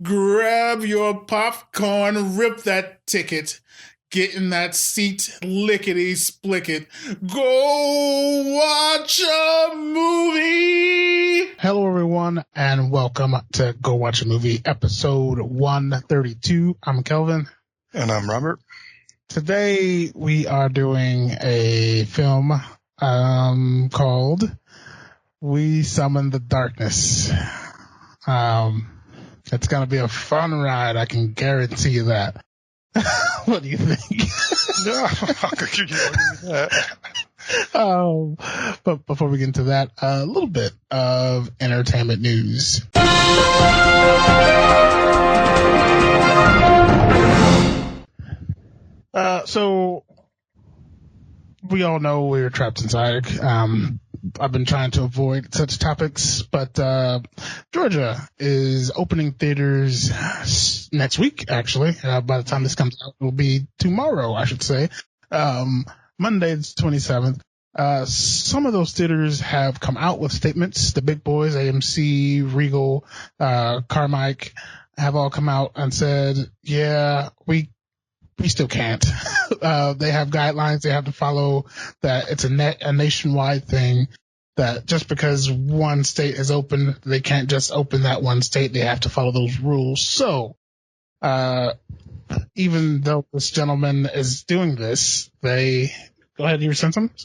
Grab your popcorn, rip that ticket, get in that seat, lickety splicket. Go watch a movie. Hello, everyone, and welcome to Go Watch a Movie, episode 132. I'm Kelvin. And I'm Robert. Today, we are doing a film called We Summon the Darkness. It's going to be a fun ride. I can guarantee you that. What do you think? Yeah, how could you do that? But before we get into that, a little bit of entertainment news. So we all know we're trapped inside. I've been trying to avoid such topics, but Georgia is opening theaters next week, actually. By the time this comes out, it will be tomorrow, I should say. Monday, the 27th. Some of those theaters have come out with statements. The big boys, AMC, Regal, Carmike, have all come out and said, yeah, we still can't. They have guidelines they have to follow, that it's a nationwide thing, that just because one state is open, they can't just open that one state. They have to follow those rules. So, even though this gentleman is doing this, go ahead, you were saying something?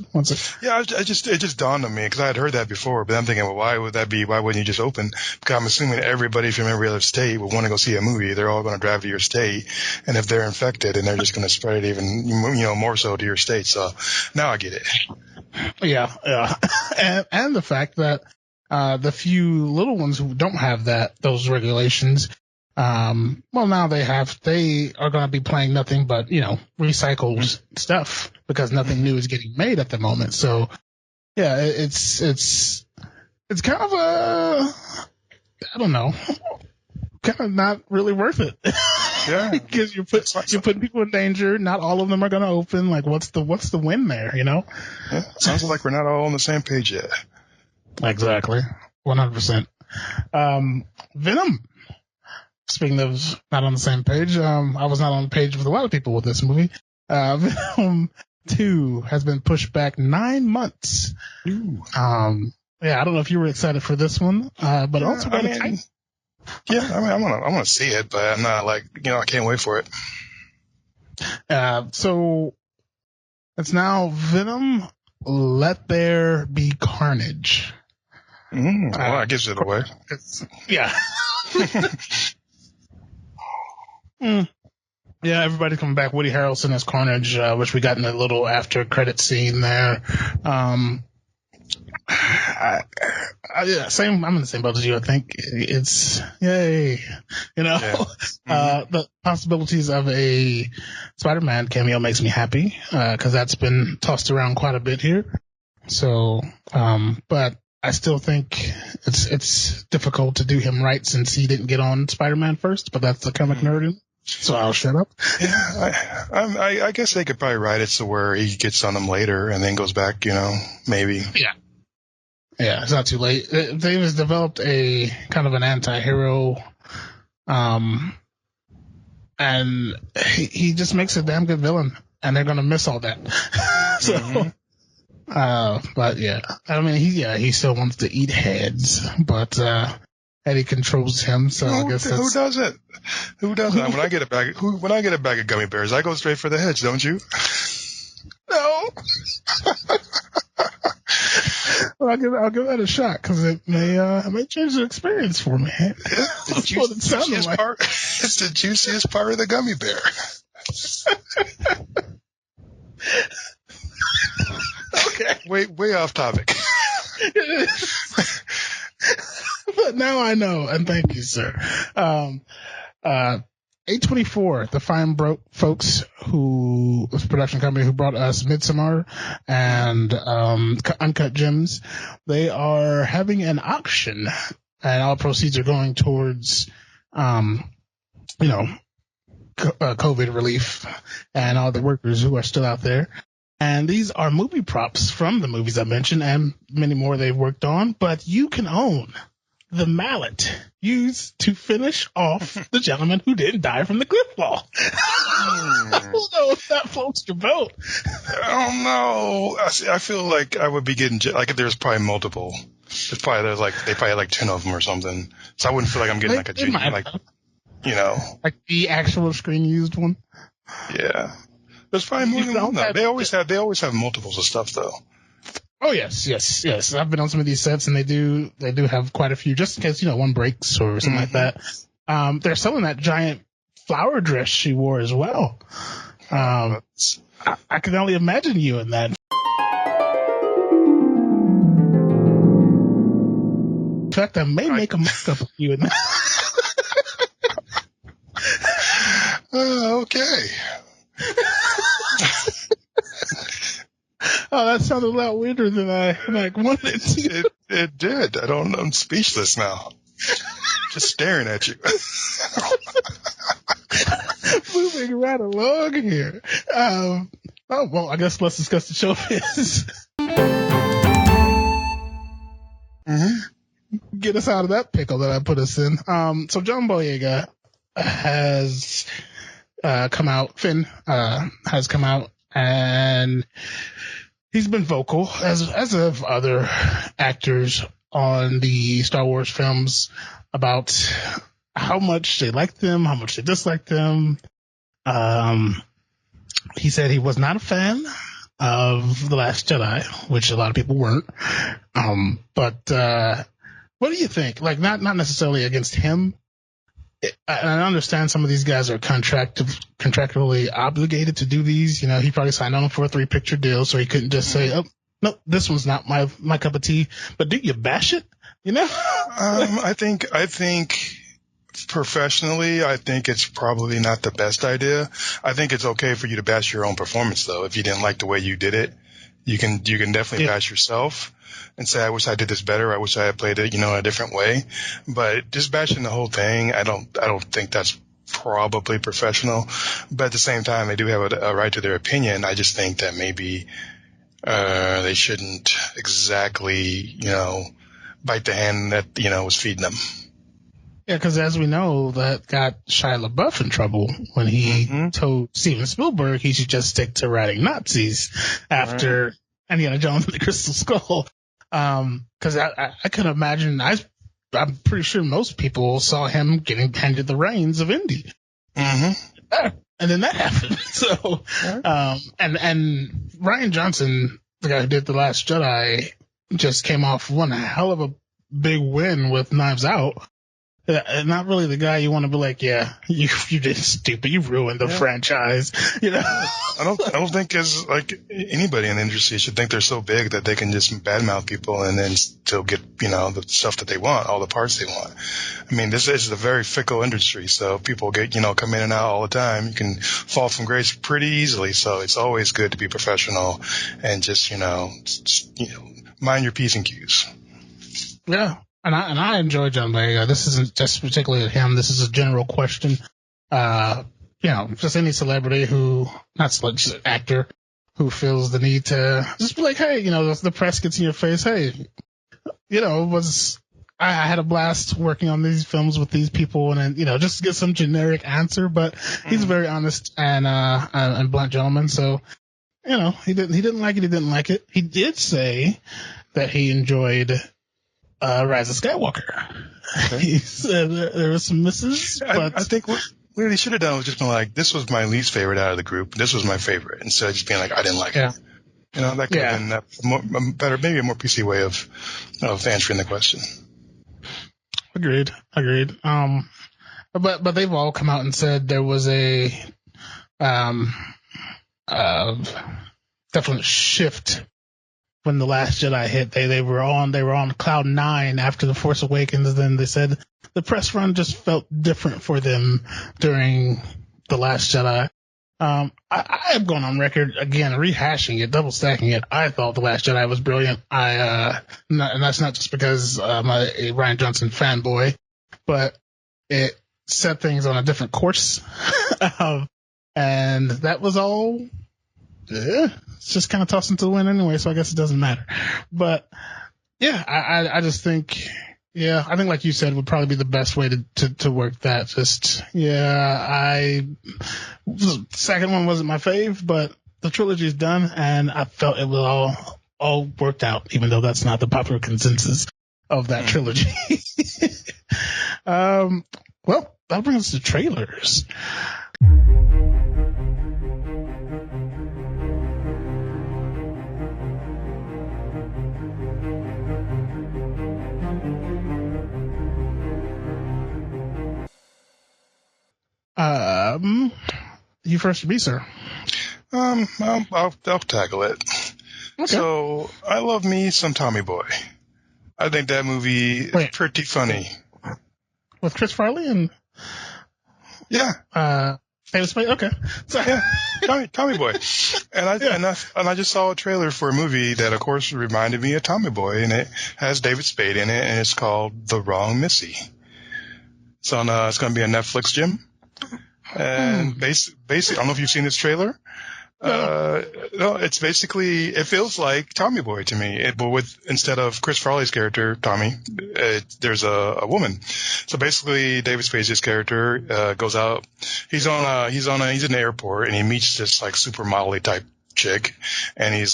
Yeah, it just dawned on me because I had heard that before, but I'm thinking, well, why would that be? Why wouldn't you just open? Because I'm assuming everybody from every other state would want to go see a movie. They're all going to drive to your state, and if they're infected, and they're just going to spread it even, more so to your state. So now I get it. Yeah. And the fact that the few little ones who don't have those regulations, now they are going to be playing nothing but, recycled stuff, because nothing new is getting made at the moment. So yeah, it's kind of I don't know, kind of not really worth it. Yeah. Because you're putting people in danger. Not all of them are going to open. Like, what's the win there, Yeah, sounds like we're not all on the same page yet. Exactly. 100%. Venom. Speaking of not on the same page, I was not on the page with a lot of people with this movie. Venom 2 has been pushed back 9 months. Ooh. I don't know if you were excited for this one, but also got a title. Yeah, I want to see it, but I'm not I can't wait for it. So it's now Venom, Let There Be Carnage. Well, that gives it away. Yeah. Yeah, everybody's coming back. Woody Harrelson as Carnage, which we got in a little after credit scene there. Same. I'm in the same boat as you. I think it's yay. Yeah. The possibilities of a Spider-Man cameo makes me happy, because that's been tossed around quite a bit here. So, but I still think it's difficult to do him right since he didn't get on Spider-Man first. But that's the comic nerd in me. So I'll shut up. Yeah, I guess they could probably write it to where he gets on them later and then goes back, maybe. Yeah, it's not too late. They've developed a kind of an anti-hero, and he just makes a damn good villain, and they're gonna miss all that. So, but yeah, I mean, he still wants to eat heads, but Eddie controls him, so I guess who does it? Who does it? When I get a bag of gummy bears, I go straight for the heads, don't you? No. Well, I'll give that a shot, because it may change the experience for me. It's the juiciest part of the gummy bear. Okay. Way off topic. But now I know, and thank you, sir. A24, the fine folks this production company who brought us Midsommar and Uncut Gems, they are having an auction, and all proceeds are going towards, COVID relief and all the workers who are still out there. And these are movie props from the movies I mentioned and many more they've worked on, but you can own the mallet used to finish off the gentleman who didn't die from the cliff fall. I don't know if that floats your boat. I don't know. I feel like I would be getting like there's probably multiple. They probably had like 10 of them or something. So I wouldn't feel like I'm getting like a genuine, like, you know, like the actual screen used one. Yeah, there's probably more than one though. They always have multiples of stuff though. Oh yes. I've been on some of these sets and they do have quite a few just in case, one breaks or something like that. They're selling that giant flower dress she wore as well. I can only imagine you in that. In fact, I may make a mock-up of you in that. Okay. Oh, that sounded a lot weirder than I wanted it to. It did. I'm speechless now. Just staring at you. Moving right along here. Well, I guess let's discuss the showbiz. Get us out of that pickle that I put us in. So John Boyega has come out. Finn has come out, and he's been vocal, as of other actors on the Star Wars films, about how much they liked them, how much they disliked them. He said he was not a fan of The Last Jedi, which a lot of people weren't. But what do you think? Like, not necessarily against him. I understand some of these guys are contractually obligated to do these. He probably signed on for a 3-picture deal, so he couldn't just say, "Oh, no, this one's not my cup of tea." But do you bash it? I think professionally, I think it's probably not the best idea. I think it's okay for you to bash your own performance, though. If you didn't like the way you did it, you can definitely bash yourself and say, "I wish I did this better. I wish I had played it, a different way." But just bashing the whole thing, I don't think that's probably professional. But at the same time, they do have a right to their opinion. I just think that maybe they shouldn't exactly, bite the hand that was feeding them. Yeah, because as we know, that got Shia LaBeouf in trouble when he told Steven Spielberg he should just stick to writing Nazis after Indiana Jones and the Crystal Skull. Because I can imagine, I'm pretty sure most people saw him getting handed the reins of Indy. And then that happened. So, and Rian Johnson, the guy who did The Last Jedi, just came off one hell of a big win with Knives Out. Not really the guy you want to be like, yeah, you did stupid, you ruined the franchise. I don't think as like anybody in the industry should think they're so big that they can just badmouth people and then still get the stuff that they want, all the parts they want. I mean, this is a very fickle industry, so people get come in and out all the time. You can fall from grace pretty easily, so it's always good to be professional and just mind your P's and Q's. Yeah. And I enjoy John Boyega. This isn't just particularly him. This is a general question. Just any celebrity just actor who feels the need to just be like, hey, the press gets in your face. Hey, I had a blast working on these films with these people, and then, just get some generic answer. But he's a very honest and blunt gentleman. So, he didn't like it. He didn't like it. He did say that he enjoyed Rise of Skywalker. Okay. He said there were some misses, but I think what they should have done was just been like, this was my least favorite out of the group. This was my favorite, instead of just being like, I didn't like it. That could have been better, maybe a more PC way of answering the question. Agreed. But they've all come out and said there was a definite shift when The Last Jedi hit. They were on cloud 9 after The Force Awakens. Then they said the press run just felt different for them during The Last Jedi. I have gone on record again, rehashing it, double stacking it. I thought The Last Jedi was brilliant. And that's not just because I'm a Rian Johnson fanboy, but it set things on a different course. And that was all. It's just kind of tossed into the wind anyway, so I guess it doesn't matter. But yeah, I just think, Yeah, I think like you said would probably be the best way to work that. Just, the second one wasn't my fave, but the trilogy is done and I felt it was all worked out, even though that's not the popular consensus of that trilogy. Well, that brings us to trailers. You first, me, sir. I'll tackle it. Okay. So I love me some Tommy Boy. I think that movie is pretty funny. With Chris Farley and David Spade. Okay. So, yeah, Tommy Boy. And I just saw a trailer for a movie that, of course, reminded me of Tommy Boy, and it has David Spade in it, and it's called The Wrong Missy. It's on. It's going to be on Netflix, Jim. And basically, I don't know if you've seen this trailer. No, it's basically, it feels like Tommy Boy to me, but instead of Chris Farley's character, Tommy, there's a woman. So basically, David Spade's character, goes out, he's in the airport and he meets this like supermodel type chick, and he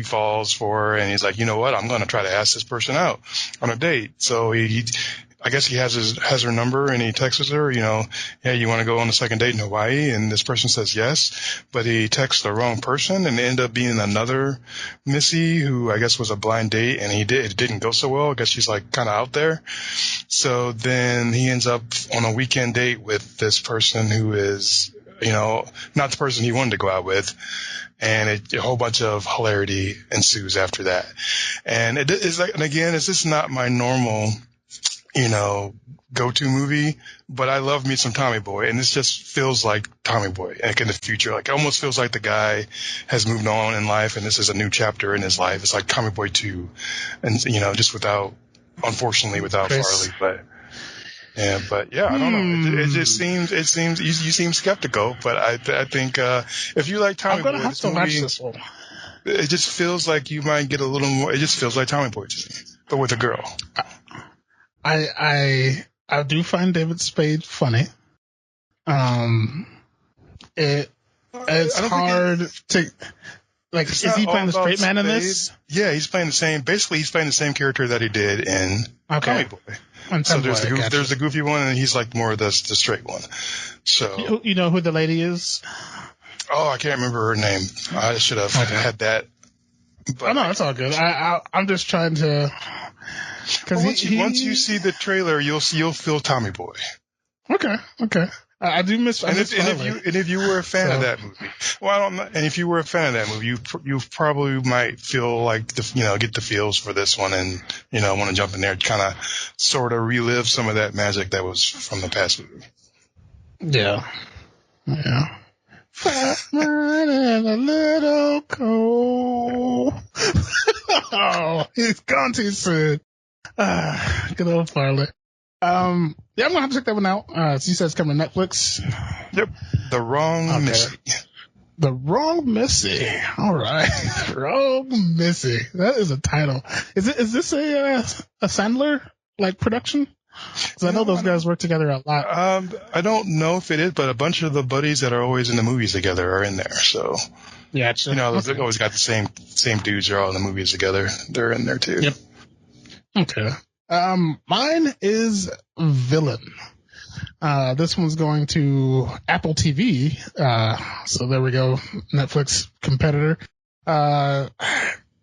falls for her, and he's like, you know what, I'm going to try to ask this person out on a date. So I guess he has her number, and he texts her, hey, you want to go on a second date in Hawaii? And this person says yes, but he texts the wrong person, and it ended up being another Missy who I guess was a blind date, and it didn't go so well. I guess she's like kind of out there. So then he ends up on a weekend date with this person who is, not the person he wanted to go out with. And a whole bunch of hilarity ensues after that. And it is like, and again, it's just not my normal, go-to movie, but I love me some Tommy Boy, and this just feels like Tommy Boy, like in the future. Like, it almost feels like the guy has moved on in life, and this is a new chapter in his life. It's like Tommy Boy 2, and, just unfortunately without Farley, but I don't know. It just seems, you seem skeptical, but I think, if you like Tommy Boy, I'm gonna have to watch this one. It just feels like you might get a little more, it just feels like Tommy Boy to me, but with a girl. I do find David Spade funny. It's hard to, like, is he playing the straight man in this? Yeah, he's playing the same character that he did in Tommy Boy. So there's the goofy one, and he's like more of the straight one. So you know who the lady is? Oh, I can't remember her name. I should have had that. But no, that's all good. I'm just trying to. Because once you see the trailer, you'll feel Tommy Boy. Okay. I do miss. If you were a fan of that movie, and if you were a fan of that movie, you probably might feel like get the feels for this one, and want to jump in there, kind of sort of relive some of that magic that was from the past movie. Yeah. Fat man and a little cold. Oh, he's gone too soon. Good old Farley. I'm gonna have to check that one out. So you said it's coming to Netflix. Yep. The Wrong Missy. The Wrong Missy. All right. Wrong Missy. That is a title. Is this a Sandler like production? Because I know those guys work together a lot. I don't know if it is, but a bunch of the buddies that are always in the movies together are in there. So yeah, they've always got the same dudes are all in the movies together. They're in there too. Yep. Okay. Mine is Villain. This one's going to Apple TV. So there we go. Netflix competitor.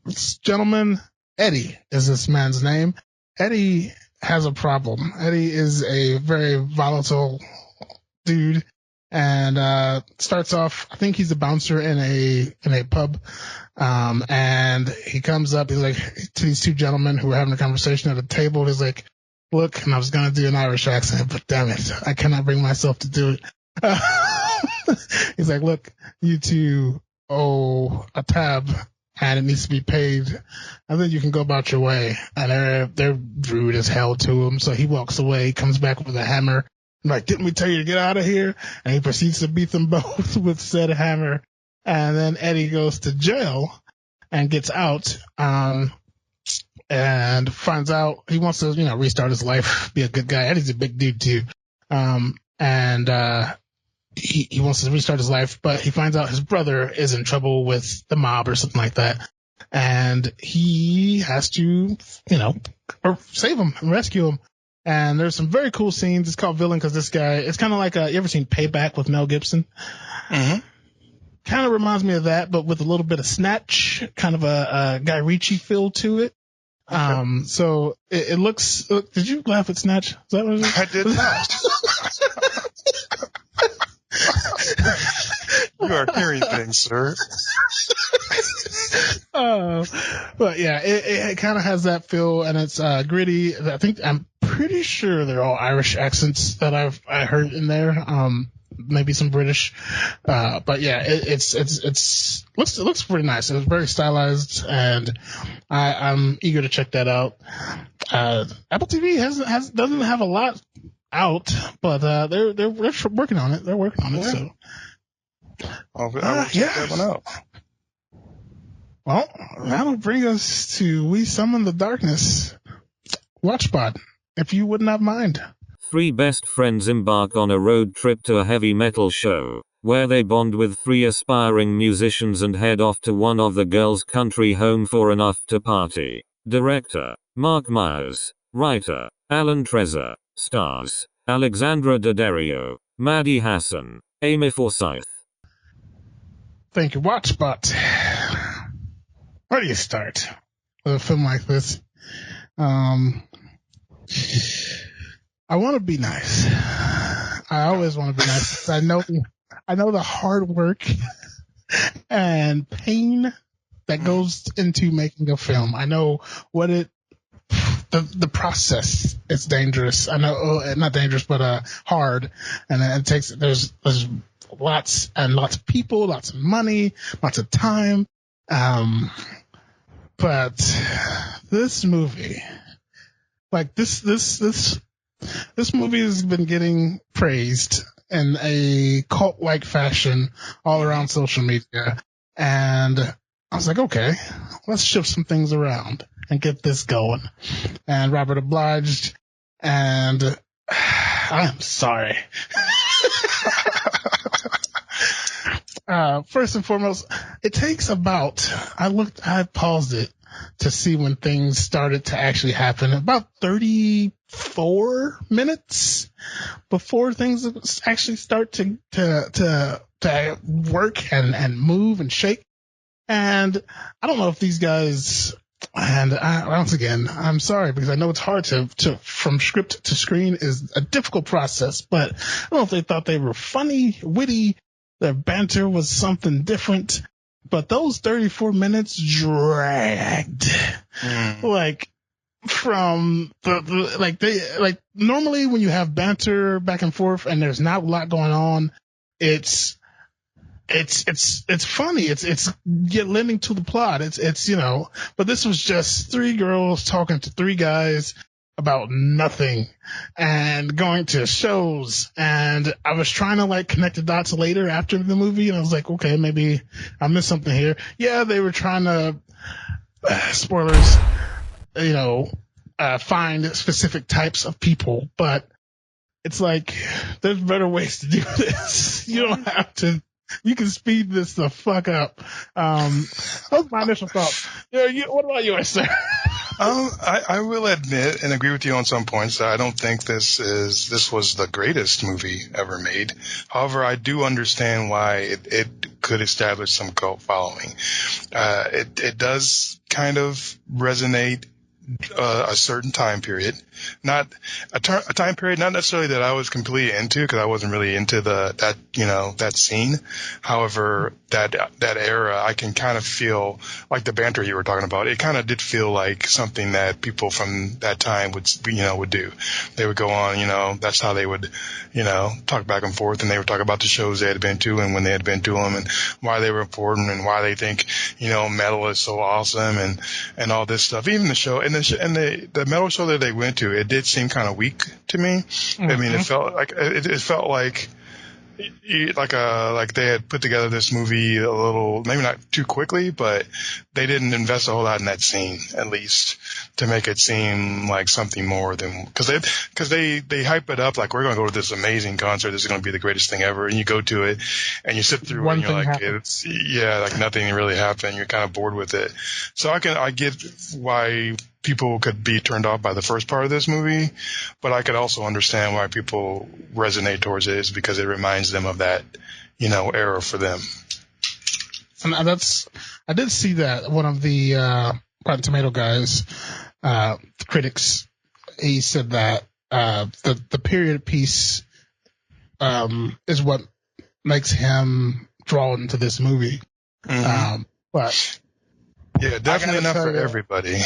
This gentleman, Eddie is this man's name. Eddie has a problem. Eddie is a very volatile dude, and starts off, I think he's a bouncer in a pub. And he comes up, he's like, to these two gentlemen who are having a conversation at a table, he's like, look, and I was going to do an Irish accent, but damn it, I cannot bring myself to do it. He's like, look, you two owe a tab and it needs to be paid, and then you can go about your way. And they're rude as hell to him. So he walks away, comes back with a hammer. I'm like, didn't we tell you to get out of here? And he proceeds to beat them both with said hammer. And then Eddie goes to jail and gets out. and finds out he wants to, restart his life, be a good guy. And he's a big dude too. He wants to restart his life, but he finds out his brother is in trouble with the mob or something like that. And he has to, or save him and rescue him. And there's some very cool scenes. It's called Villain because this guy, it's kind of like, you ever seen Payback with Mel Gibson? Mm-hmm. Kind of reminds me of that, but with a little bit of Snatch, kind of a Guy Ritchie feel to it. Okay. So it looks, did you laugh at Snatch? Is that what it is? I did not. You are hearing things, sir. But yeah, it kind of has that feel, and it's gritty. I'm pretty sure they're all Irish accents that I heard in there. Maybe some British, but yeah, it looks pretty nice. It's very stylized, and I'm eager to check that out. Apple TV doesn't have a lot out, but they're working on it. They're working on it. So I'll check that one out. Well, that'll bring us to We Summon the Darkness. Watchbot, if you would not mind. 3 best friends embark on a road trip to a heavy metal show, where they bond with 3 aspiring musicians and head off to one of the girls' country home for an after party. Director, Mark Myers. Writer, Alan Trezor. Stars, Alexandra Daddario, Maddie Hassan, Amy Forsyth. Thank you, Watchbot. Where do you start with a film like this? I want to be nice. I always want to be nice. I know the hard work and pain that goes into making a film. I know what the process is dangerous. I know, not dangerous, but hard. And it takes, there's lots and lots of people, lots of money, lots of time. But this movie, like this movie has been getting praised in a cult-like fashion all around social media. And I was like, okay, let's shift some things around and get this going. And Robert obliged, and I am sorry. First and foremost, it takes about, I paused it to see when things started to actually happen, about 34 minutes before things actually start to work and move and shake. And I don't know if these guys, and once again, I'm sorry because I know it's hard to from script to screen is a difficult process, but I don't know if they thought they were funny, witty, their banter was something different, but those 34 minutes dragged. Like from the normally when you have banter back and forth and there's not a lot going on, it's funny. It's lending to the plot. It's but this was just 3 girls talking to 3 guys about nothing and going to shows. And I was trying to connect the dots later after the movie. And I was like, okay, maybe I missed something here. Yeah. They were trying to, spoilers, find specific types of people, but it's like, there's better ways to do this. You don't have to. You can speed this the fuck up. That was my initial thought. Yeah, what about you, sir? I will admit and agree with you on some points that I don't think this was the greatest movie ever made. However, I do understand why it could establish some cult following. It does kind of resonate a certain time period, not a time period, not necessarily that I was completely into because I wasn't really into that scene. However, that era, I can kind of feel like the banter you were talking about. It kind of did feel like something that people from that time would do. They would go on, that's how they would, talk back and forth, and they would talk about the shows they had been to and when they had been to them and why they were important and why they think, metal is so awesome and all this stuff. Even the show and the metal show that they went to, it did seem kind of weak to me. Mm-hmm. I mean, it felt like like they had put together this movie a little, maybe not too quickly, but they didn't invest a whole lot in that scene, at least, to make it seem like something more than, because they hype it up like, we're going to go to this amazing concert, this is going to be the greatest thing ever, and you go to it and you sit through it and you're like, happens. like nothing really happened, you're kind of bored with it. So I get why people could be turned off by the first part of this movie, but I could also understand why people resonate towards it, is because it reminds them of that, era for them. And I did see that one of the Rotten Tomato guys, the critics, he said that the period piece is what makes him drawn into this movie. Mm-hmm. But yeah, definitely not for everybody.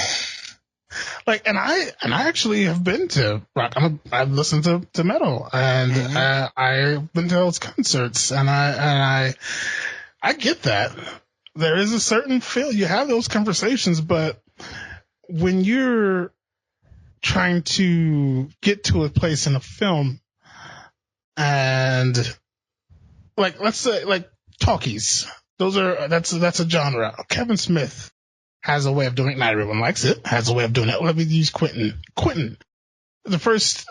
Like, and I actually have been to rock. I've listened to metal, and I've been to those concerts, and I get that. There is a certain feel. You have those conversations, but when you're trying to get to a place in a film, and like, let's say like talkies, that's a genre. Kevin Smith has a way of doing it. Not everyone likes it. Has a way of doing it. Let me use Quentin. The first,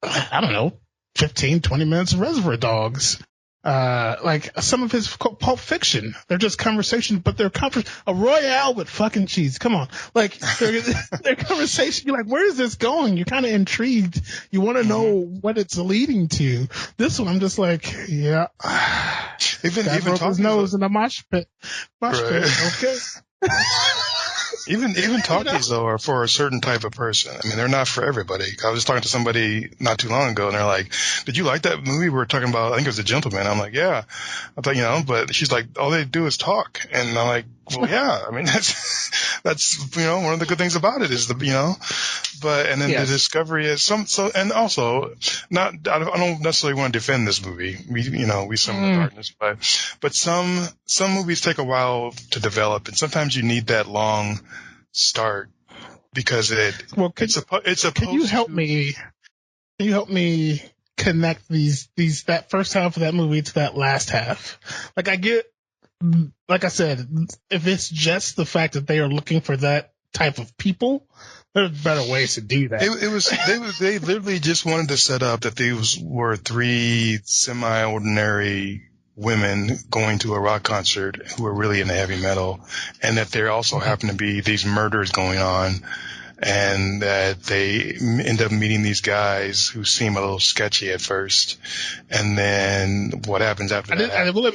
I don't know, 15, 20 minutes of Reservoir Dogs. Like some of his Pulp Fiction. They're just conversation, but they're a Royale with fucking cheese. Come on. Like, they're conversation. You're like, where is this going? You're kind of intrigued. You want to know what it's leading to. This one, I'm just like, yeah. Even broke his nose in a mosh pit. Okay. Even talkies though are for a certain type of person. I mean, they're not for everybody. I was talking to somebody not too long ago, and they're like, "Did you like that movie we were talking about? I think it was The Gentleman." I'm like, "Yeah." I thought, but she's like, "All they do is talk," and I'm like, "Well, yeah. I mean, that's one of the good things about it is but and then the discovery is and also I don't necessarily want to defend this movie. We swim in the darkness, but some movies take a while to develop, and sometimes you need that long start because can you help me connect that first half of that movie to that last half? Like, like I said, if it's just the fact that they are looking for that type of people, there's better ways to do that. They literally just wanted to set up that these were three semi-ordinary women going to a rock concert who were really into heavy metal, and that there also happen to be these murders going on, and that they end up meeting these guys who seem a little sketchy at first, and then what happens after that? I will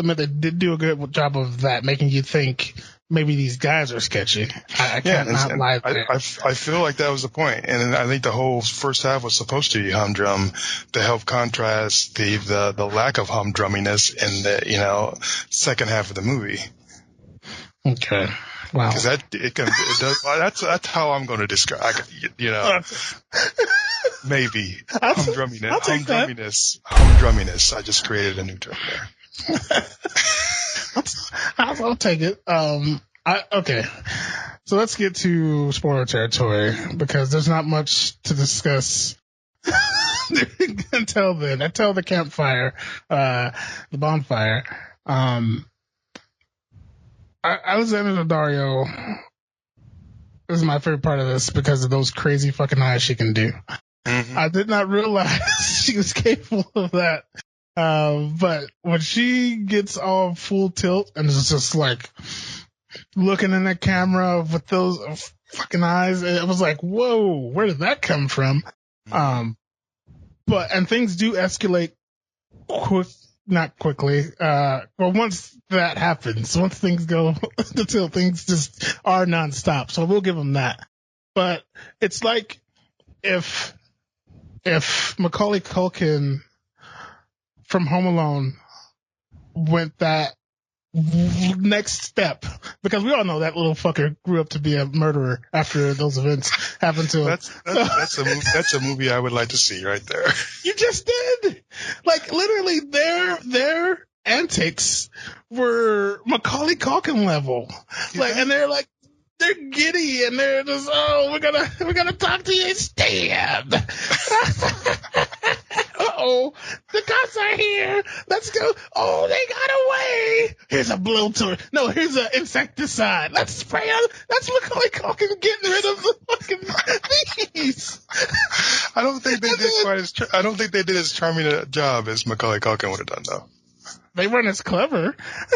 admit they did do a good job of that, making you think maybe these guys are sketchy. I can't not lie there. I feel like that was the point, and I think the whole first half was supposed to be humdrum to help contrast the lack of humdrumminess in the second half of the movie. Okay, wow. Because that's how I'm going to describe. Maybe humdrumminess. I just created a new term there. I'll take it. Okay. So let's get to spoiler territory, because there's not much to discuss until then. Until the campfire, the bonfire. Alexander Daddario is my favorite part of this because of those crazy fucking eyes she can do. Mm-hmm. I did not realize she was capable of that. But when she gets all full tilt and is just like looking in the camera with those fucking eyes, it was like, whoa, where did that come from? And things do escalate not quickly. Well, once that happens, once things go until things just are nonstop. So we'll give them that. But it's like if Macaulay Culkin from Home Alone went that next step, because we all know that little fucker grew up to be a murderer after those events happened to him. That's a movie I would like to see right there. You just did. Like, literally their antics were Macaulay Culkin level. Like, and they're giddy, and they're just, we're gonna talk to you, stab. Uh-oh, the cops are here. Let's go. Oh, they got away. Here's a blowtorch. No, here's an insecticide. Let's spray them. That's Macaulay Culkin getting rid of the fucking bees. I don't think they did I don't think they did as charming a job as Macaulay Culkin would have done, though. They weren't as clever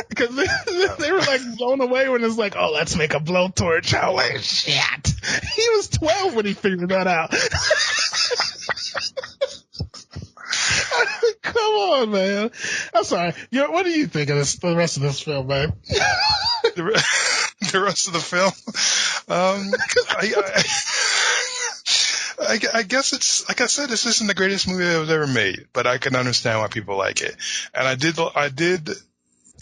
because they were like blown away when it's like, oh, let's make a blowtorch. Oh, like, shit. He was 12 when he figured that out. Come on, man. I'm sorry. What do you think of the rest of this film, man? The rest of the film? I guess it's, like I said, this isn't the greatest movie that was ever made, but I can understand why people like it. And I did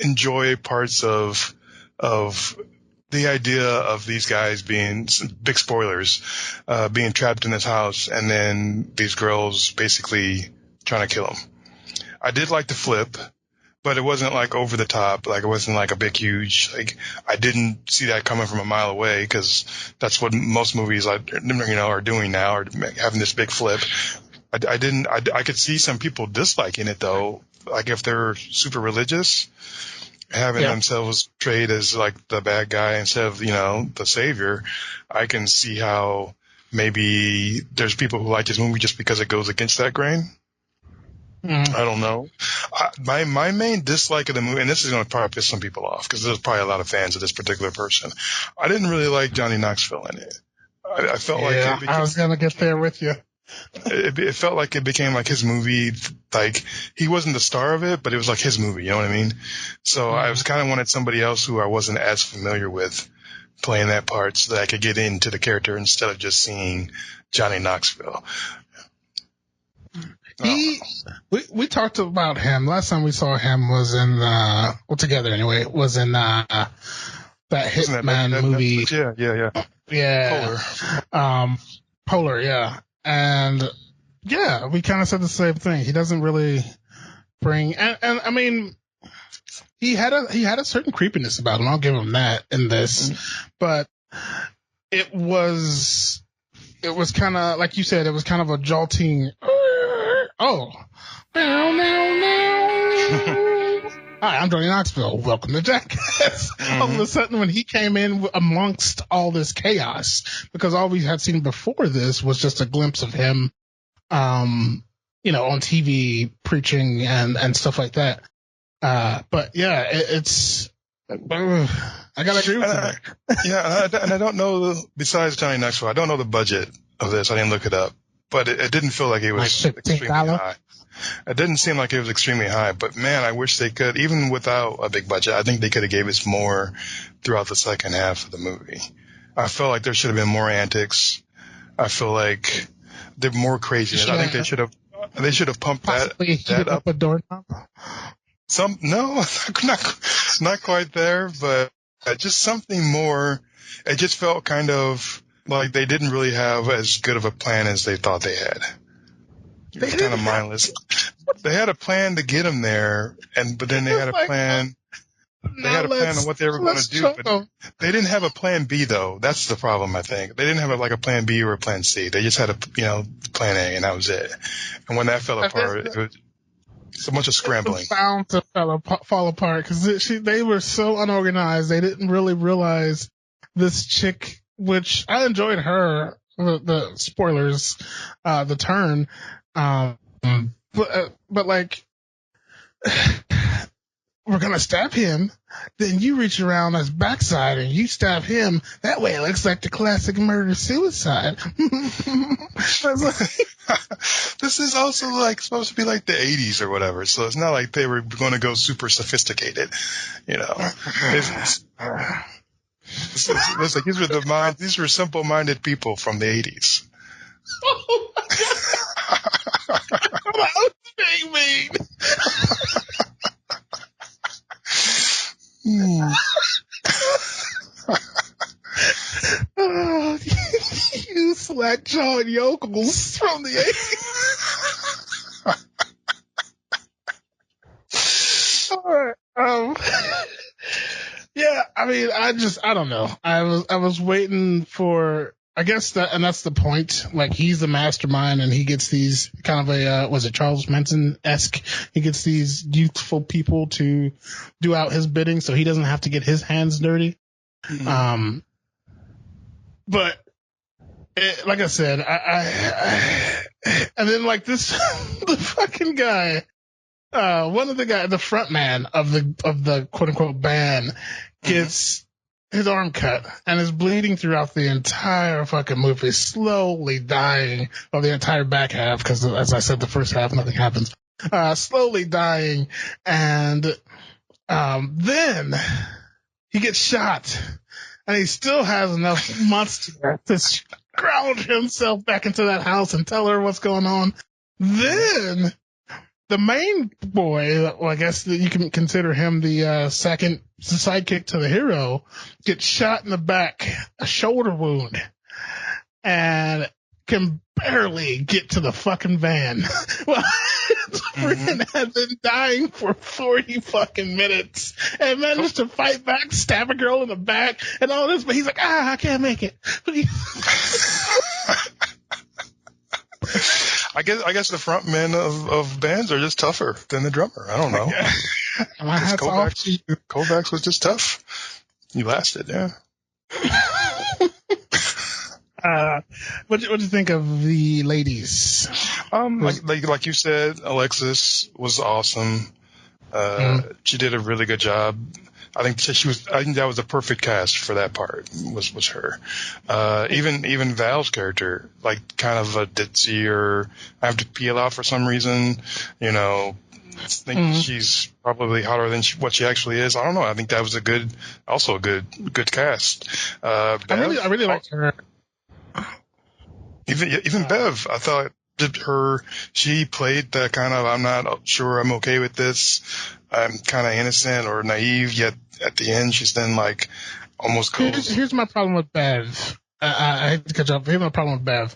enjoy parts of the idea of these guys being, big spoilers, being trapped in this house and then these girls basically trying to kill them. I did like the flip, but it wasn't like over the top. Like it wasn't like a big, huge, like I didn't see that coming from a mile away because that's what most movies are doing now, are having this big flip. I could see some people disliking it though. Like if they're super religious, having themselves portrayed as like the bad guy instead of, the savior. I can see how maybe there's people who like this movie just because it goes against that grain. I don't know. My main dislike of the movie, and this is going to probably piss some people off because there's probably a lot of fans of this particular person. I didn't really like Johnny Knoxville in it. I felt like I was going to get there with you. It felt like it became like his movie. Like he wasn't the star of it, but it was like his movie. You know what I mean? So I was kind of wanted somebody else who I wasn't as familiar with playing that part so that I could get into the character instead of just seeing Johnny Knoxville. We talked about him. Last time we saw him was in, together anyway, was in, that Hitman movie. Yeah. Polar, yeah. And yeah, we kind of said the same thing. He doesn't really bring, and I mean, he had a certain creepiness about him. I'll give him that in this, but it was kind of, like you said, it was kind of a jolting, Hi, I'm Johnny Knoxville. Welcome to Jackass. All of a sudden, when he came in amongst all this chaos, because all we had seen before this was just a glimpse of him, on TV preaching and stuff like that. But yeah, I gotta agree with you. Yeah, and I don't know, besides Johnny Knoxville, I don't know the budget of this. I didn't look it up. But it didn't feel like it was extremely high. It didn't seem like it was extremely high. But man, I wish they could, even without a big budget, I think they could have gave us more throughout the second half of the movie. I felt like there should have been more antics. I feel like they're more craziness. I think they should have pumped that up. A doorknob? No, not quite there, but just something more. It just felt kind of like they didn't really have as good of a plan as they thought they had. It was kind of mindless. They had a plan to get him there, but then they had a plan. They had a plan on what they were going to do, but they didn't have a plan B though. That's the problem, I think. They didn't have a plan B or a plan C. They just had plan A, and that was it. And when that fell apart, it was a bunch of scrambling. It was bound to fall apart because they were so unorganized. They didn't really realize this chick, which I enjoyed her, the spoilers, the turn. But like, we're going to stab him. Then you reach around his backside and you stab him. That way it looks like the classic murder-suicide. This is also supposed to be like the 80s or whatever. So it's not like they were going to go super sophisticated, It's like these were simple-minded people from the 80s. Oh my God. What was being mean? Oh, you slack-jawed yokels from the 80s. All right. Yeah, I mean, I don't know. I was waiting for I guess that's the point. Like, he's the mastermind, and he gets these kind of was it Charles Manson-esque? He gets these youthful people to do out his bidding, so he doesn't have to get his hands dirty. Mm-hmm. But like I said, and then like this, the fucking guy, one of the front man of the quote unquote band gets his arm cut and is bleeding throughout the entire fucking movie, slowly dying, or the entire back half, because as I said, the first half, nothing happens, slowly dying. And, then he gets shot and he still has enough monster to ground himself back into that house and tell her what's going on. Then the main boy, well, I guess that you can consider him the second sidekick to the hero, gets shot in the back, a shoulder wound, and can barely get to the fucking van. Well, his friend had been dying for 40 fucking minutes and managed to fight back, stab a girl in the back, and all this, but he's like, I can't make it. I guess the front men of bands are just tougher than the drummer. I don't know. Kovacs was just tough. He lasted, yeah. What do you think of the ladies? Like you said, Alexis was awesome. She did a really good job. I think that was the perfect cast for that part. Was her. Even Val's character, like kind of a ditzy or I have to peel out for some reason. I think she's probably hotter than what she actually is. I don't know. I think that was a good cast. Bev, I really liked her. Even Bev, I thought she played the kind of, I'm not sure I'm okay with this. I'm kind of innocent or naive, yet at the end she's then like almost goes. Here's my problem with Bev. I hate to cut you off. Here's my problem with Bev.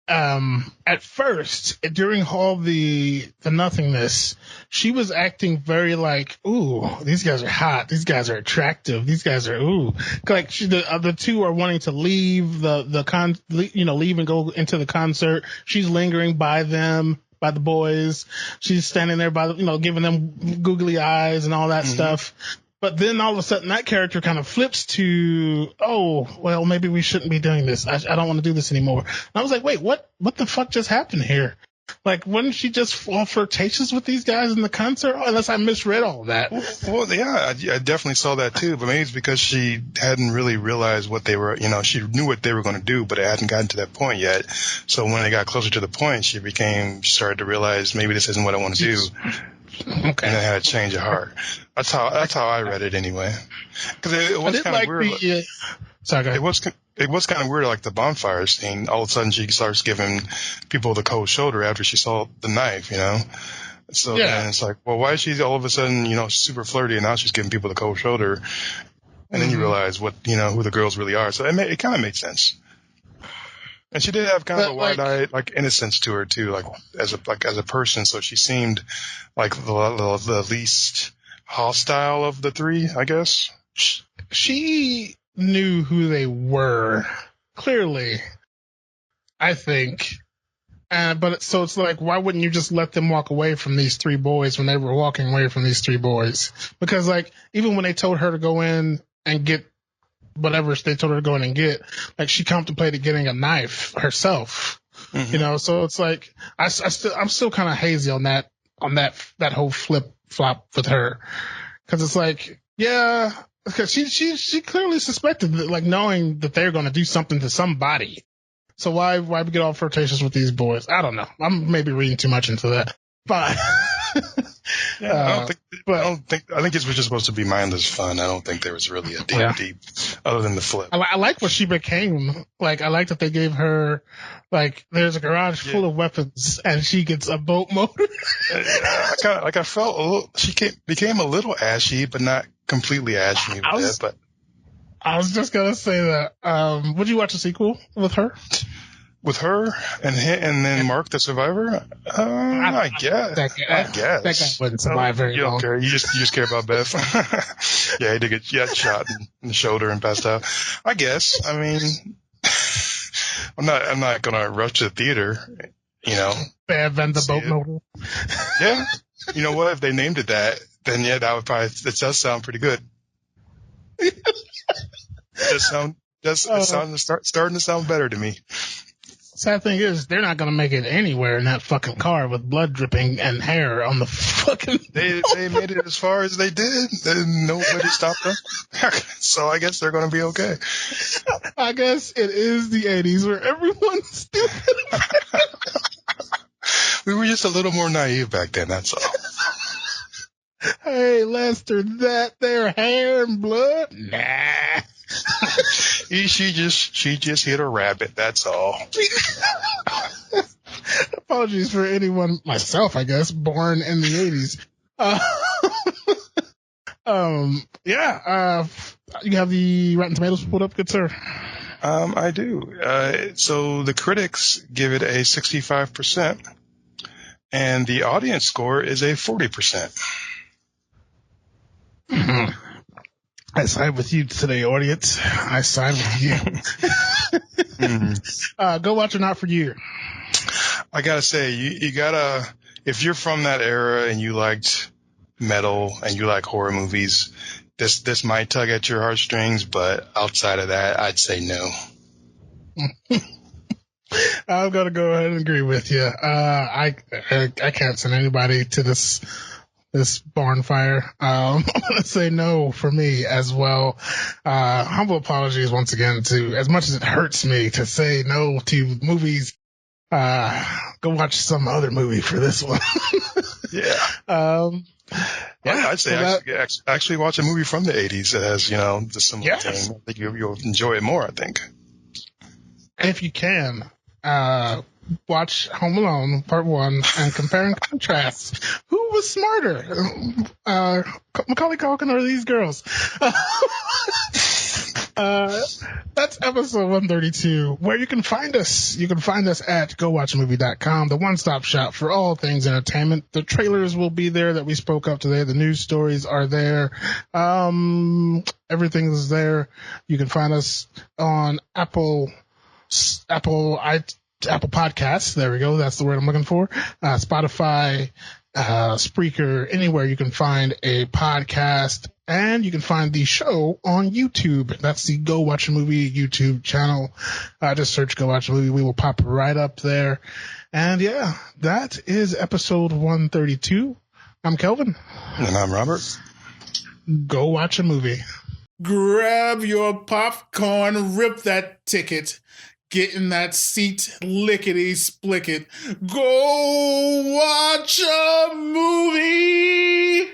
At first, during all the nothingness, she was acting very like, ooh, these guys are hot. These guys are attractive. These guys are, ooh. Like, the two are wanting to leave leave and go into the concert. She's lingering by them, by the boys. She's standing there giving them googly eyes and all that stuff. But then all of a sudden that character kind of flips to, oh, well, maybe we shouldn't be doing this. I don't want to do this anymore. And I was like, wait, what the fuck just happened here? Like, wasn't she just fall flirtatious with these guys in the concert? Unless I misread all of that. Well, yeah, I definitely saw that too. But maybe it's because she hadn't really realized what they were, she knew what they were going to do, but it hadn't gotten to that point yet. So when it got closer to the point, she started to realize maybe this isn't what I want to do. Okay. And then had a change of heart. That's how I read it anyway. Because it was kind of weird. Sorry, go ahead. It was kind of weird, like the bonfire scene. All of a sudden, she starts giving people the cold shoulder after she saw the knife, So then it's like, well, why is she all of a sudden, super flirty, and now she's giving people the cold shoulder? And then you realize who the girls really are. So it kind of made sense. And she did have kind of a wide-eyed, innocence to her too, as a person. So she seemed like the least hostile of the three, I guess. She knew who they were, clearly, I think. But so it's like, why wouldn't you just let them walk away from these three boys when they were walking away from these three boys? Because even when they told her to go in and get whatever they told her to go in and get, she contemplated getting a knife herself, so it's like, I'm still kind of hazy on that whole flip flop with her. Cause it's like, yeah, because she clearly suspected that, knowing that they're going to do something to somebody. So why get all flirtatious with these boys? I don't know. I'm maybe reading too much into that, but I think this was just supposed to be mindless fun. I don't think there was really a deep, other than the flip. I like what she became. I like that they gave her, there's a garage full of weapons and she gets a boat motor. I felt she became a little ashy, but not completely ashy. I was just gonna say that. Would you watch a sequel with her? With her and then Mark the Survivor? I guess. That guy wouldn't survive very long. You don't care. You just care about Beth. Yeah, he got shot in the shoulder and passed out. I guess. I mean, I'm not gonna rush to the theater. You know, Bad Van the see Boat it. Noodle. Yeah. You know what? If they named it that, then yeah, that would probably, that does sound pretty good. It's starting to sound better to me. Sad thing is, they're not going to make it anywhere in that fucking car with blood dripping and hair on the fucking... They made it as far as they did, and nobody stopped them. So I guess they're going to be okay. I guess it is the 80s where everyone's stupid. We were just a little more naive back then, that's all. Hey, Lester, that there hair and blood? Nah. She just hit a rabbit, that's all. Apologies for anyone, myself, I guess, born in the 80s. You have the Rotten Tomatoes pulled up, good sir? I do. So the critics give it a 65%, and the audience score is a 40%. Mm-hmm. I side with you today, audience. I side with you. Go watch Or Not For You. I gotta say, you gotta, if you're from that era and you liked metal and you like horror movies, this might tug at your heartstrings, but outside of that, I'd say no. I'm gonna go ahead and agree with you. I can't send anybody to this barn fire. I'm gonna say no for me as well. Humble apologies once again to, as much as it hurts me to say no to movies. Go watch some other movie for this one. Yeah. I'd say so actually watch a movie from the 80s that has, the similar thing. I think you'll enjoy it more, I think. If you can, watch Home Alone Part 1 and compare and contrast. Who was smarter? Macaulay Culkin or these girls? That's episode 132, where you can find us. You can find us at gowatchamovie.com, the one-stop shop for all things entertainment. The trailers will be there that we spoke of today. The news stories are there. Everything is there. You can find us on Apple Podcasts. There we go. That's the word I'm looking for. Spotify, Spreaker, anywhere you can find a podcast. And you can find the show on YouTube. That's the Go Watch a Movie YouTube channel. Just search Go Watch a Movie. We will pop right up there. And yeah, that is episode 132. I'm Kelvin. And I'm Robert. Go watch a movie. Grab your popcorn, rip that ticket, get in that seat, lickety split it. Go watch a movie.